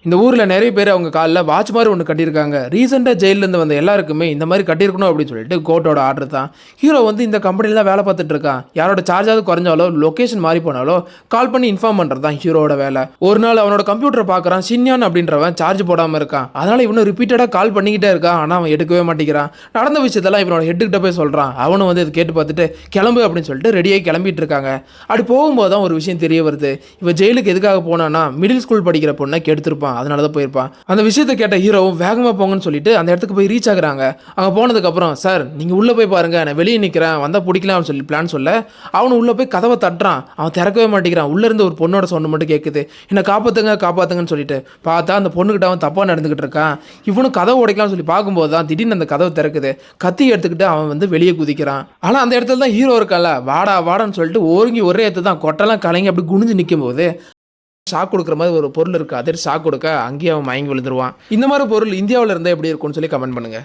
இந்த ஊரில் நிறைய பேர் அவங்க காலில் வாட்ச் மாதிரி ஒன்று கட்டியிருக்காங்க. ரீசெண்டாக ஜெயிலேருந்து வந்த எல்லாருக்குமே இந்த மாதிரி கட்டியிருக்கணும் அப்படின்னு சொல்லிட்டு கோர்ட்டோட ஆர்டர் தான். ஹீரோ வந்து இந்த கம்பெனியில் தான் வேலை பார்த்துட்டு இருக்கான். யாரோட சார்ஜாவது குறைஞ்சாலோ லொக்கேஷன் மாறி போனாலோ கால் பண்ணி இன்ஃபார்ம் பண்ணுறது தான் ஹீரோட வேலை. ஒரு நாள் அவனோட கம்ப்யூட்டரை பார்க்குறான். ஷின்யான் அப்படின்றவன் சார்ஜ் போடாமல் இருக்கான். அதனால் இவனும் ரிப்பீட்டடாக கால் பண்ணிக்கிட்டே இருக்கான். ஆனால் அவன் எடுக்கவே மாட்டேங்கிறான். நடந்த விஷயத்தெல்லாம் இவனோட ஹெட்டுக்கிட்ட போய் சொல்கிறான். அவனும் வந்து இதை கேட்டு பார்த்துட்டு கிளம்பு அப்படின்னு சொல்லிட்டு ரெடியாகி கிளம்பிட்டு இருக்காங்க. அப்படி போகும்போது தான் ஒரு விஷயம் தெரிய வருது. இவன் ஜெயிலுக்கு எதுக்காக போனான்னா மிடில் ஸ்கூல் படிக்கிற பொண்ணை கெடுத்திருப்பான். அதனால தான் போயிருப்பான். அந்த விஷயத்தை கேட்ட ஹீரோவும் வேகமாக போங்கன்னு சொல்லிட்டு அந்த இடத்துக்கு போய் ரீச் ஆகுறாங்க. அங்கே போனதுக்கப்புறம் சார் நீங்கள் உள்ளே போய் பாருங்க, நான் வெளியே நிற்கிறேன், வந்தால் பிடிக்கலாம்னு சொல்லி பிளான் சொல்ல அவனு உள்ளே போய் கதவை தட்டுறான். அவன் திறக்கவே மாட்டேங்கிறான். உள்ளேருந்து ஒரு பொண்ணோட சவுண்டு மட்டும் கேட்குது. என்னை காப்பாற்றுங்க காப்பாற்றுங்கன்னு சொல்லிட்டு பார்த்தா அந்த பொண்ணுக்கிட்ட அவன் தப்பாக நடந்துக்கிட்டு இருக்கான். இவனும் கதவை உடைக்கலாம்னு சொல்லி பார்க்கும்போது தான் திடீர்னு அந்த கதவை திறக்குது. கத்தி எடுத்துக்கிட்டு அவன் வந்து வெளியே குதிக்கிறான். ஆனால் அந்த இடத்துல தான் ஹீரோ இருக்கான்ல, வாடா வாடான்னு சொல்லிட்டு ஓங்கி ஒரே இடத்து தான் கொட்டெல்லாம் கலங்கி அப்படி குனிஞ்சு நிற்கும் போது ஷாக் கொடுக்குற மாதிரி ஒரு பொருள் இருக்குது. அதே ஷாக் கொடுக்க அங்கேயே அவன் மயங்கி விழுந்துருவான். இந்த மாதிரி பொருள் இந்தியாவில் இருந்தால் எப்படி இருக்கும்னு சொல்லி கமெண்ட் பண்ணுங்கள்.